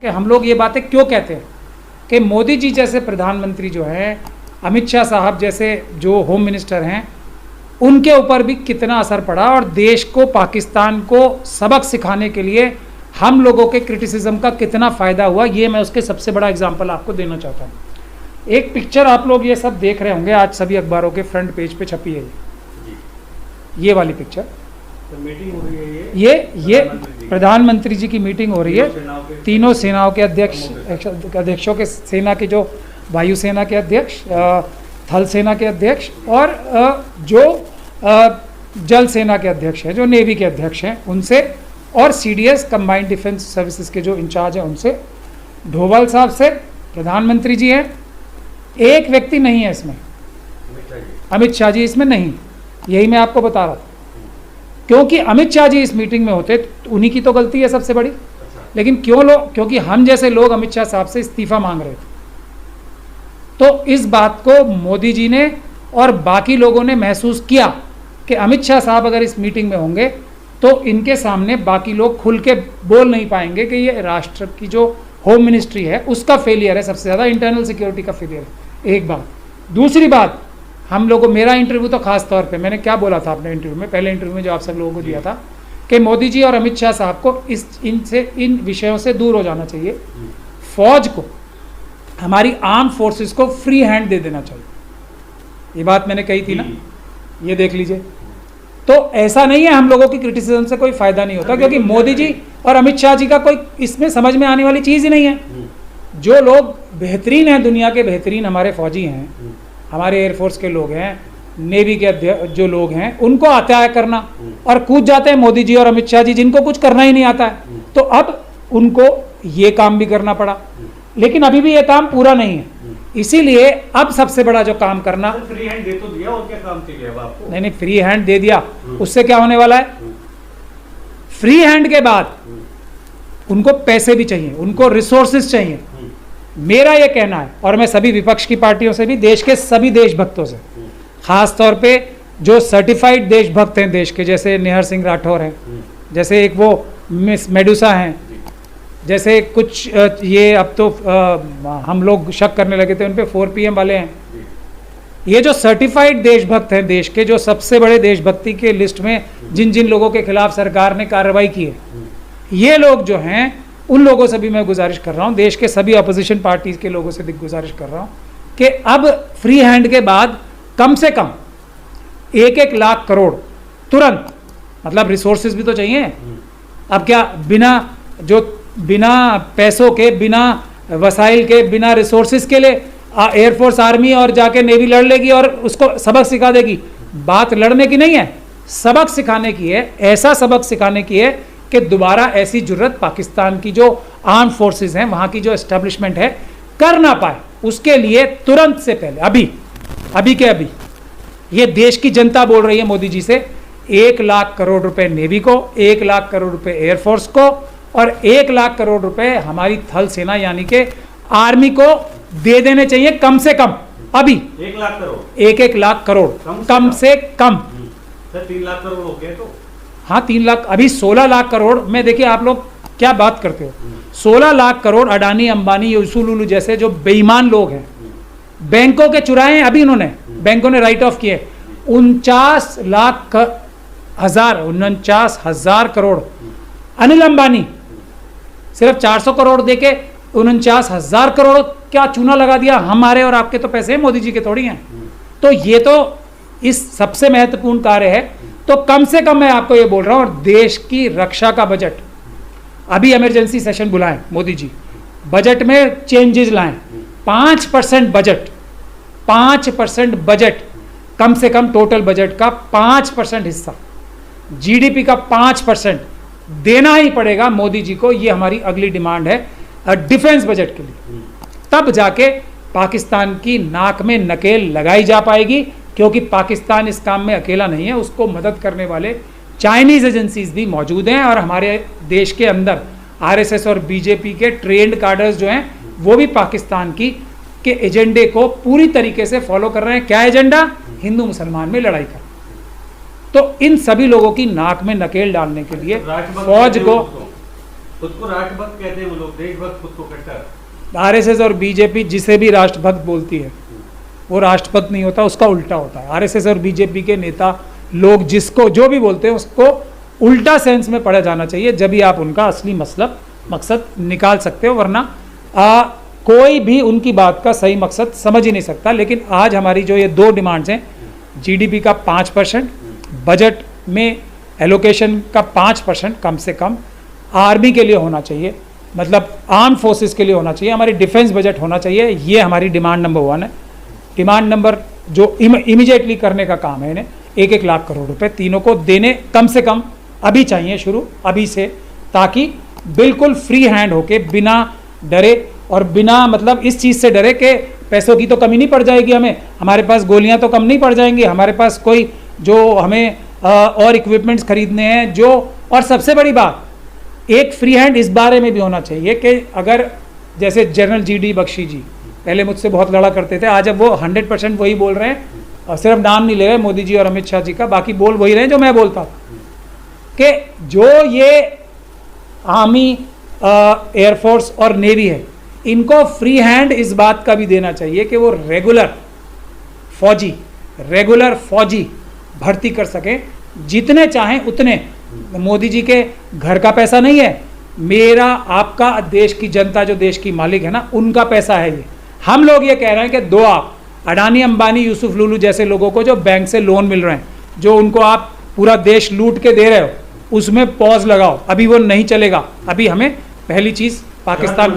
कि हम लोग ये बातें क्यों कहते हैं कि मोदी जी जैसे प्रधानमंत्री जो हैं, अमित शाह साहब जैसे जो होम मिनिस्टर हैं, उनके ऊपर भी कितना असर पड़ा और देश को, पाकिस्तान को सबक सिखाने के लिए हम लोगों के क्रिटिसिज्म का कितना फ़ायदा हुआ, ये मैं उसके सबसे बड़ा एग्जांपल आपको देना चाहता हूँ। एक पिक्चर आप लोग ये सब देख रहे होंगे, आज सभी अखबारों के फ्रंट पेज पे छपी है ये वाली पिक्चर। तो मीटिंग हो रही है ये प्रधानमंत्री जी की मीटिंग हो रही है, तीनों सेनाओं के अध्यक्षों के, सेना के जो वायुसेना के अध्यक्ष, थल सेना के अध्यक्ष और जो जल सेना के अध्यक्ष हैं, जो नेवी के अध्यक्ष हैं, उनसे और सीडीएस कंबाइंड डिफेंस सर्विसेज के जो इंचार्ज हैं उनसे, डोभाल साहब से, प्रधानमंत्री जी हैं, एक व्यक्ति नहीं है इसमें, अमित शाह जी इसमें नहीं। यही मैं आपको बता रहा था, क्योंकि अमित शाह जी इस मीटिंग में होते तो उन्हीं की तो गलती है सबसे बड़ी। लेकिन क्योंकि हम जैसे लोग अमित शाह साहब से इस्तीफा मांग रहे थे, तो इस बात को मोदी जी ने और बाकी लोगों ने महसूस किया कि अमित शाह साहब अगर इस मीटिंग में होंगे तो इनके सामने बाकी लोग खुल के बोल नहीं पाएंगे कि ये राष्ट्र की जो होम मिनिस्ट्री है उसका फेलियर है, सबसे ज़्यादा इंटरनल सिक्योरिटी का फेलियर है। एक बात। दूसरी बात, हम लोगों, मेरा इंटरव्यू तो खास तौर पे, मैंने क्या बोला था अपने इंटरव्यू में, पहले इंटरव्यू में जो आप सब लोगों को दिया था, कि मोदी जी और अमित शाह साहब को इन विषयों से दूर हो जाना चाहिए। फौज को, हमारी आर्म फोर्सेस को फ्री हैंड दे देना चाहिए। ये बात मैंने कही थी ना, ये देख लीजिए। तो ऐसा नहीं है, हम लोगों की क्रिटिसिज्म से कोई फायदा नहीं होता, क्योंकि मोदी जी और अमित शाह जी का कोई इसमें समझ में आने वाली चीज़ ही नहीं है। जो लोग बेहतरीन हैं, दुनिया के बेहतरीन हमारे फौजी हैं, हमारे एयरफोर्स के लोग हैं, नेवी के जो लोग हैं, उनको आता है करना, और कूद जाते हैं मोदी जी और अमित शाह जी जिनको कुछ करना ही नहीं आता है। तो अब उनको ये काम भी करना पड़ा, लेकिन अभी भी ये काम पूरा नहीं है। इसीलिए अब सबसे बड़ा जो काम करना, फ्री हैंड दे तो दिया, और क्या काम चाहिए अब आपको? नहीं, फ्री हैंड दे दिया, उससे क्या होने वाला है? फ्री हैंड के बाद उनको पैसे भी चाहिए, उनको रिसोर्सेज चाहिए। मेरा ये कहना है, और मैं सभी विपक्ष की पार्टियों से भी, देश के सभी देशभक्तों से, खास तौर पे जो सर्टिफाइड देशभक्त हैं देश के, जैसे निहर सिंह राठौर हैं, जैसे एक वो मिस मेडुसा हैं, जैसे कुछ ये अब तो हम लोग शक करने लगे थे उन पे 4PM वाले हैं। ये जो सर्टिफाइड देशभक्त हैं देश के, जो सबसे बड़े देशभक्ति के लिस्ट में जिन जिन लोगों के खिलाफ सरकार ने कार्रवाई की है, ये लोग जो हैं, उन लोगों से भी मैं गुजारिश कर रहा हूँ, देश के सभी अपोजिशन पार्टीज के लोगों से भी गुजारिश कर रहा हूँ कि अब फ्री हैंड के बाद कम से कम 1-1 लाख करोड़ तुरंत, मतलब रिसोर्सेज भी तो चाहिए। अब क्या बिना पैसों के, बिना वसाइल के, बिना रिसोर्सेज के लिए एयरफोर्स, आर्मी और जाके नेवी लड़ लेगी और उसको सबक सिखा देगी? बात लड़ने की नहीं है, सबक सिखाने की है। ऐसा सबक सिखाने की है कि दोबारा ऐसी जुर्रत पाकिस्तान की जो आर्म फोर्सेस हैं, वहाँ की जो एस्टेब्लिशमेंट है, कर ना पाए। उसके लिए तुरंत से पहले, अभी ये देश की जनता बोल रही है मोदी जी से, 1 लाख करोड़ रुपए नेवी को, 1 लाख करोड़ रुपए एयरफोर्स को और 1 लाख करोड़ रुपए हमारी थल सेना यानी कि आर्मी को दे देने चाहिए, कम से कम। अभी 1 लाख करोड़, 1-1 लाख करोड़ कम से कम। सर 3 लाख करोड़ हो गए तो? हाँ, 3 लाख, अभी 16 लाख करोड़ में। देखिए आप लोग क्या बात करते हो, 16 लाख करोड़ अडानी, अंबानी, यूसुलुलु जैसे जो बेईमान लोग हैं, बैंकों के चुराए हैं। अभी इन्होंने, बैंकों ने राइट ऑफ किए 49 हजार करोड़। अनिल अंबानी सिर्फ 400 करोड़ देके 49,000 करोड़ क्या चूना लगा दिया। हमारे और आपके तो पैसे हैं, मोदी जी के थोड़ी हैं। तो ये तो इस सबसे महत्वपूर्ण कार्य है। तो कम से कम मैं आपको ये बोल रहा हूँ, और देश की रक्षा का बजट, अभी इमरजेंसी सेशन बुलाएं मोदी जी, बजट में चेंजेस लाएं, 5% बजट, कम से कम टोटल बजट का 5% हिस्सा, जीडीपी का 5% देना ही पड़ेगा मोदी जी को। ये हमारी अगली डिमांड है डिफेंस बजट के लिए। तब जाके पाकिस्तान की नाक में नकेल लगाई जा पाएगी, क्योंकि पाकिस्तान इस काम में अकेला नहीं है, उसको मदद करने वाले चाइनीज़ एजेंसीज भी मौजूद हैं, और हमारे देश के अंदर आरएसएस और बीजेपी के ट्रेंड कार्डर्स जो हैं, वो भी पाकिस्तान के एजेंडे को पूरी तरीके से फॉलो कर रहे हैं। क्या एजेंडा? हिंदू मुसलमान में लड़ाई का। तो इन सभी लोगों की नाक में नकेल डालने के लिए फौज को खुद को राष्ट्रभक्त कहते हैं वो लोग, देशभक्त खुद को कट्टर। आरएसएस और बीजेपी जिसे भी राष्ट्रभक्त बोलती है वो राष्ट्रभक्त नहीं होता, उसका उल्टा होता है। आरएसएस और बीजेपी के नेता लोग जिसको जो भी बोलते हैं उसको उल्टा सेंस में पढ़ा जाना चाहिए, जब भी आप उनका असली मकसद निकाल सकते हो, वरना कोई भी उनकी बात का सही मकसद समझ ही नहीं सकता। लेकिन आज हमारी जो ये दो डिमांड्स हैं, जीडीपी का 5%, बजट में एलोकेशन का 5% कम से कम आर्मी के लिए होना चाहिए, मतलब आर्म फोर्सेस के लिए होना चाहिए, हमारी डिफेंस बजट होना चाहिए, ये हमारी डिमांड नंबर 1 है। डिमांड नंबर जो इमीडिएटली करने का काम है, इन्हें 1-1 लाख करोड़ रुपए तीनों को देने कम से कम अभी चाहिए, शुरू अभी से, ताकि बिल्कुल फ्री हैंड होके बिना डरे और बिना मतलब इस चीज़ से डरे कि पैसों की तो कमी नहीं पड़ जाएगी हमें, हमारे पास गोलियां तो कम नहीं पड़ जाएंगी, हमारे पास कोई जो हमें और इक्विपमेंट्स खरीदने हैं जो, और सबसे बड़ी बात एक फ्री हैंड इस बारे में भी होना चाहिए कि अगर जैसे जनरल जीडी बख्शी जी पहले मुझसे बहुत लड़ा करते थे, आज अब वो 100% वही बोल रहे हैं, और सिर्फ नाम नहीं ले रहे मोदी जी और अमित शाह जी का, बाकी बोल वही रहे हैं जो मैं बोलता कि जो ये आर्मी, एयरफोर्स और नेवी है, इनको फ्री हैंड इस बात का भी देना चाहिए कि वो रेगुलर फौजी भर्ती कर सकें, जितने चाहें उतने। मोदी जी के घर का पैसा नहीं है, मेरा आपका देश की जनता जो देश की मालिक है ना, उनका पैसा है ये। हम लोग ये कह रहे हैं कि दो आप अडानी, अंबानी, यूसुफ लुलू जैसे लोगों को जो बैंक से लोन मिल रहे हैं, जो उनको आप पूरा देश लूट के दे रहे हो, उसमें पॉज लगाओ, अभी वो नहीं चलेगा। अभी हमें पहली चीज़ पाकिस्तान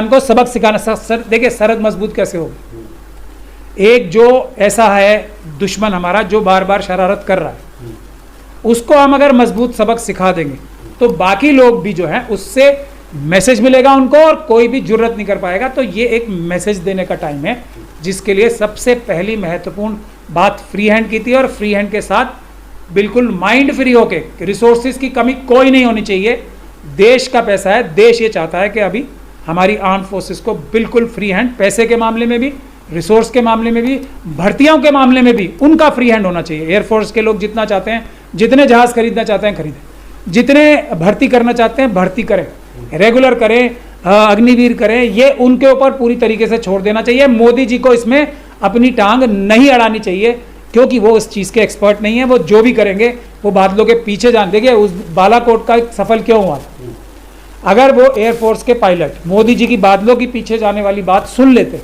को सबक सिखाना। देखिए सरहद मजबूत कैसे होगी, एक जो ऐसा है दुश्मन हमारा जो बार बार शरारत कर रहा है, उसको हम अगर मजबूत सबक सिखा देंगे तो बाकी लोग भी जो हैं उससे मैसेज मिलेगा उनको, और कोई भी जुर्रत नहीं कर पाएगा। तो ये एक मैसेज देने का टाइम है, जिसके लिए सबसे पहली महत्वपूर्ण बात फ्री हैंड की थी, और फ्री हैंड के साथ बिल्कुल माइंड फ्री होके, रिसोर्सेज की कमी कोई नहीं होनी चाहिए। देश का पैसा है, देश ये चाहता है कि अभी हमारी आर्म फोर्सेस को बिल्कुल फ्री हैंड, पैसे के मामले में भी, रिसोर्स के मामले में भी, भर्तियों के मामले में भी उनका फ्री हैंड होना चाहिए। एयरफोर्स के लोग जितना चाहते हैं, जितने जहाज़ खरीदना चाहते हैं खरीदें, जितने भर्ती करना चाहते हैं भर्ती करें, रेगुलर करें, अग्निवीर करें, ये उनके ऊपर पूरी तरीके से छोड़ देना चाहिए। मोदी जी को इसमें अपनी टांग नहीं अड़ानी चाहिए, क्योंकि वो उस चीज़ के एक्सपर्ट नहीं है। वो जो भी करेंगे वो बादलों के पीछे जान देंगे। उस बालाकोट का सफल क्यों हुआ, अगर वो एयरफोर्स के पायलट मोदी जी की बादलों के पीछे जाने वाली बात सुन लेते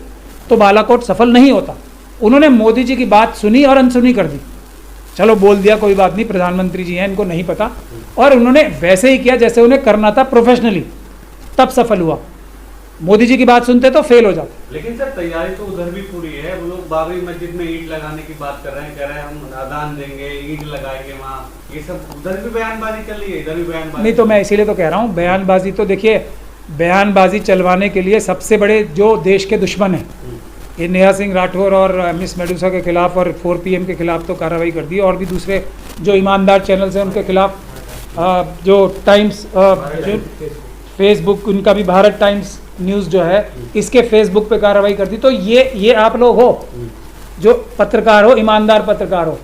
तो बालाकोट सफल नहीं होता। उन्होंने मोदी जी की बात सुनी और अनसुनी कर दी। चलो बोल दिया, कोई बात नहीं, प्रधानमंत्री जी हैं, इनको नहीं पता, और उन्होंने वैसे ही किया जैसे उन्हें करना था, प्रोफेशनली, तब सफल हुआ। मोदी जी की बात सुनते तो फेल हो जाते। लेकिन सर तैयारी तो उधर भी पूरी है, वो लोग बाबरी मस्जिद में ईंट लगाने की बात कर रहे हैं, कह रहे हैं हम आदान देंगे, ईंट लगाएंगे वहाँ, ये सब उधर भी बयानबाजी चल रही है, इधर भी बयानबाजी नहीं। तो मैं इसीलिए तो कह रहा हूँ, बयानबाजी तो देखिए, बयानबाजी चलवाने के लिए सबसे बड़े जो देश के दुश्मन हैं, ये नेहा सिंह राठौर और मिस मेडूसा के खिलाफ और 4 PM के खिलाफ तो कार्रवाई कर दी, और भी दूसरे जो ईमानदार चैनल्स हैं उनके खिलाफ, जो टाइम्स, जो फेसबुक, उनका भी भारत टाइम्स न्यूज़ जो है, इसके फेसबुक पे कार्रवाई कर दी। तो ये आप लोग हो जो पत्रकार हो, ईमानदार पत्रकार हो,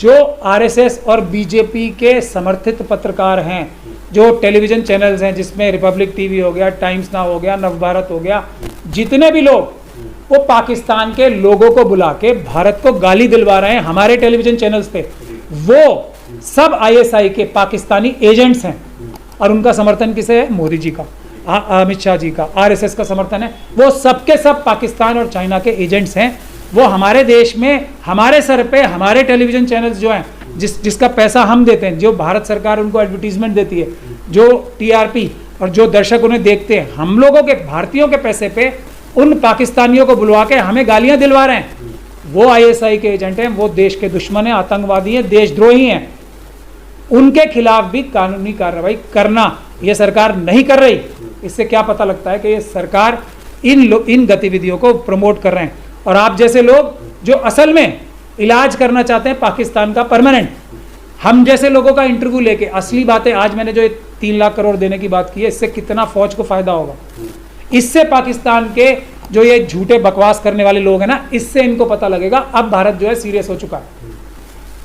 जो आरएसएस और बीजेपी के समर्थित पत्रकार हैं, जो टेलीविज़न चैनल्स हैं जिसमें रिपब्लिक टीवी हो गया, टाइम्स नाउ हो गया, नवभारत हो गया, जितने भी लोग वो पाकिस्तान के लोगों को बुला के भारत को गाली दिलवा रहे हैं हमारे टेलीविज़न चैनल्स पे, वो सब ISI के पाकिस्तानी एजेंट्स हैं। और उनका समर्थन किसे है? मोदी जी का, अमित शाह जी का, RSS का समर्थन है। वो सबके सब पाकिस्तान और चाइना के एजेंट्स हैं। वो हमारे देश में, हमारे सर पे, हमारे टेलीविज़न चैनल्स जो हैं, जिसका पैसा हम देते हैं, जो भारत सरकार उनको एडवर्टीजमेंट देती है, जो TRP और जो दर्शक उन्हें देखते हैं, हम लोगों के, भारतीयों के पैसे पे उन पाकिस्तानियों को बुलवा के हमें गालियां दिलवा रहे हैं। वो ISI के एजेंट हैं, वो देश के दुश्मन हैं, आतंकवादी हैं, देशद्रोही हैं। उनके खिलाफ भी कानूनी कार्रवाई करना ये सरकार नहीं कर रही। इससे क्या पता लगता है कि ये सरकार इन गतिविधियों को प्रमोट कर रहे हैं। और आप जैसे लोग जो असल में इलाज करना चाहते हैं पाकिस्तान का परमानेंट, हम जैसे लोगों का इंटरव्यू लेके असली बातें, आज मैंने जो 3 लाख करोड़ देने की बात की है, इससे कितना फौज को फायदा होगा, इससे पाकिस्तान के जो ये झूठे बकवास करने वाले लोग हैं ना, इससे इनको पता लगेगा अब भारत जो है सीरियस हो चुका है।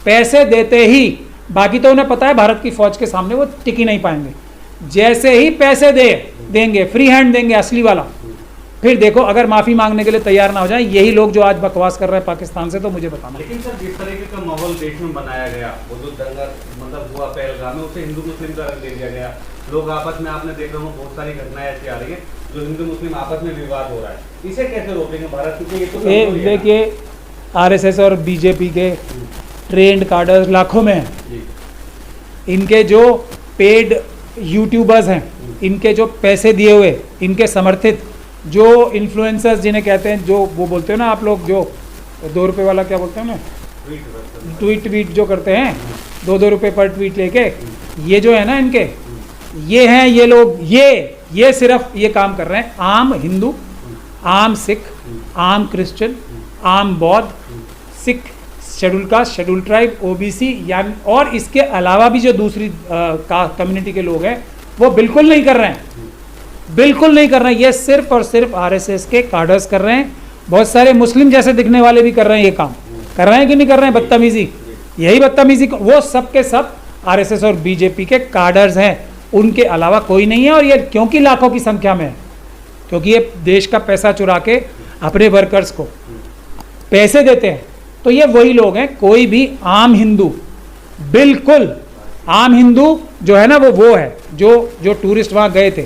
पैसे देते ही, बाकी तो उन्हें पता है भारत की फौज के सामने वो टिक ही नहीं पाएंगे। जैसे ही पैसे देंगे, फ्री हैंड देंगे असली वाला, फिर देखो अगर माफी मांगने के लिए तैयार ना हो जाए यही लोग जो आज बकवास कर रहे हैं पाकिस्तान से, तो मुझे बताना। लेकिन सर जिस तरीके का माहौल देश में बनाया गया, वो जो दंगा मतलब हुआ पहलगाम में, उसे हिंदू मुस्लिम का रंग दे दिया गया। लोग आपस में, आपने देखा हो बहुत सारी घटनाएं ऐसी आ रही है जो हिंदू मुस्लिम आपस में विवाद हो रहा है, इसे कैसे रोकेंगे भारत? क्योंकि ये तो देखिए आरएसएस और बीजेपी के ट्रेंड कार्डर्स लाखों में हैं, इनके जो पेड यूट्यूबर्स हैं, इनके जो पैसे दिए हुए, इनके समर्थित जो इन्फ्लुएंसर्स जिन्हें कहते हैं, जो वो बोलते हो ना आप लोग, जो 2 रुपये वाला क्या बोलते हैं ना, ट्वीट जो करते हैं 2-2 रुपये पर ट्वीट लेके, ये जो है ना इनके, ये हैं ये लोग, ये सिर्फ ये काम कर रहे हैं। आम हिंदू, आम सिख, आम क्रिश्चियन, आम बौद्ध, Sikh, schedule caste, schedule tribe, OBC, यानी और इसके अलावा भी जो दूसरी कम्युनिटी के लोग हैं वो बिल्कुल नहीं कर रहे हैं, बिल्कुल नहीं कर रहे हैं। ये सिर्फ और सिर्फ आरएसएस के कार्डर्स कर रहे हैं। बहुत सारे मुस्लिम जैसे दिखने वाले भी कर रहे हैं, ये काम कर रहे हैं कि नहीं कर रहे हैं? बदतमीजी, यही बदतमीजी, वो सब के सब आरएसएस और बीजेपी के कार्डर्स हैं, उनके अलावा कोई नहीं है। और ये क्योंकि लाखों की संख्या में है, क्योंकि ये देश का पैसा चुरा के अपने वर्कर्स को पैसे देते हैं, तो ये वही लोग हैं। कोई भी आम हिंदू, बिल्कुल आम हिंदू जो है ना, वो है जो टूरिस्ट वहाँ गए थे,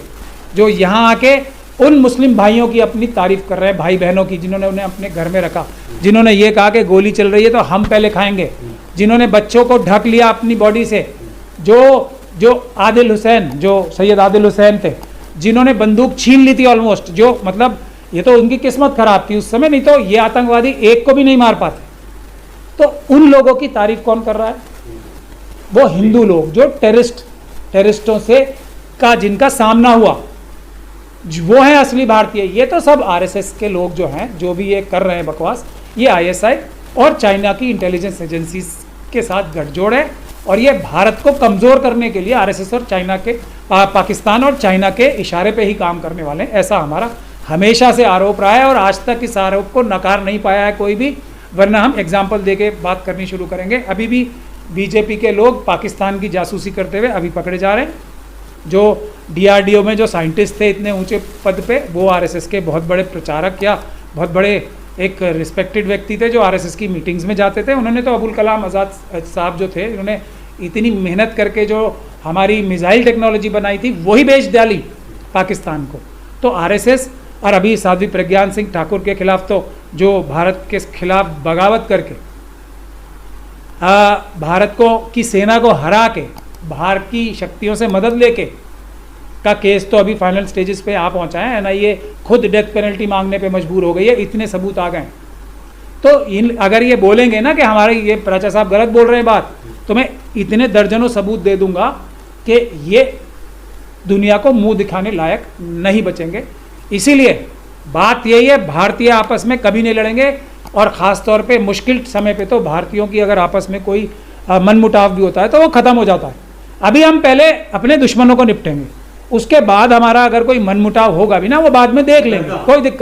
जो यहाँ आके उन मुस्लिम भाइयों की अपनी तारीफ कर रहे हैं, भाई बहनों की, जिन्होंने उन्हें अपने घर में रखा, जिन्होंने ये कहा कि गोली चल रही है तो हम पहले खाएंगे, जिन्होंने बच्चों को ढक लिया अपनी बॉडी से, जो आदिल हुसैन, जो सैयद आदिल हुसैन थे, जिन्होंने बंदूक छीन ली थी ऑलमोस्ट, जो मतलब ये तो उनकी किस्मत खराब थी उस समय, नहीं तो ये आतंकवादी एक को भी नहीं मार पाते। तो उन लोगों की तारीफ कौन कर रहा है? वो हिंदू लोग जो टेररिस्टों से का जिनका सामना हुआ, वो है असली भारतीय। ये तो सब आरएसएस के लोग जो हैं, जो भी ये कर रहे हैं बकवास, ये आईएसआई और चाइना की इंटेलिजेंस एजेंसीज के साथ गठजोड़ है, और ये भारत को कमज़ोर करने के लिए आरएसएस और चाइना के पाकिस्तान और चाइना के इशारे पे ही काम करने वाले हैं। ऐसा हमारा हमेशा से आरोप रहा है, और आज तक इस आरोप को नकार नहीं पाया है कोई भी, वरना हम एग्जाम्पल दे के बात करनी शुरू करेंगे। अभी भी बीजेपी के लोग पाकिस्तान की जासूसी करते हुए अभी पकड़े जा रहे हैं। जो डीआरडीओ में जो साइंटिस्ट थे इतने ऊंचे पद पे, वो आरएसएस के बहुत बड़े प्रचारक या बहुत बड़े एक रिस्पेक्टेड व्यक्ति थे, जो आरएसएस की मीटिंग्स में जाते थे। उन्होंने तो अबुल कलाम आज़ाद साहब जो थे, उन्होंने इतनी मेहनत करके जो हमारी मिसाइल टेक्नोलॉजी बनाई थी, वही बेच डाली पाकिस्तान को। तो आरएसएस और अभी साध्वी प्रज्ञान सिंह ठाकुर के खिलाफ, तो जो भारत के खिलाफ बगावत करके भारत को की सेना को हरा के बाहर की शक्तियों से मदद लेके का केस तो अभी फाइनल स्टेजेस पे आ पहुंचा है। एनआईए खुद डेथ पेनल्टी मांगने पे मजबूर हो गई है, इतने सबूत आ गए। तो अगर ये बोलेंगे ना कि हमारे ये प्राचा साहब गलत बोल रहे हैं बात, तो मैं इतने दर्जनों सबूत दे दूंगा कि ये दुनिया को मुंह दिखाने लायक नहीं बचेंगे। इसीलिए बात यही है, भारतीय आपस में कभी नहीं लड़ेंगे, और ख़ास तौर पे मुश्किल समय पे तो भारतीयों की अगर आपस में कोई मनमुटाव भी होता है तो वो ख़त्म हो जाता है। अभी हम पहले अपने दुश्मनों को निपटेंगे, उसके बाद हमारा अगर कोई मनमुटाव होगा भी ना, वो बाद में देख लेंगे, कोई दिक्कत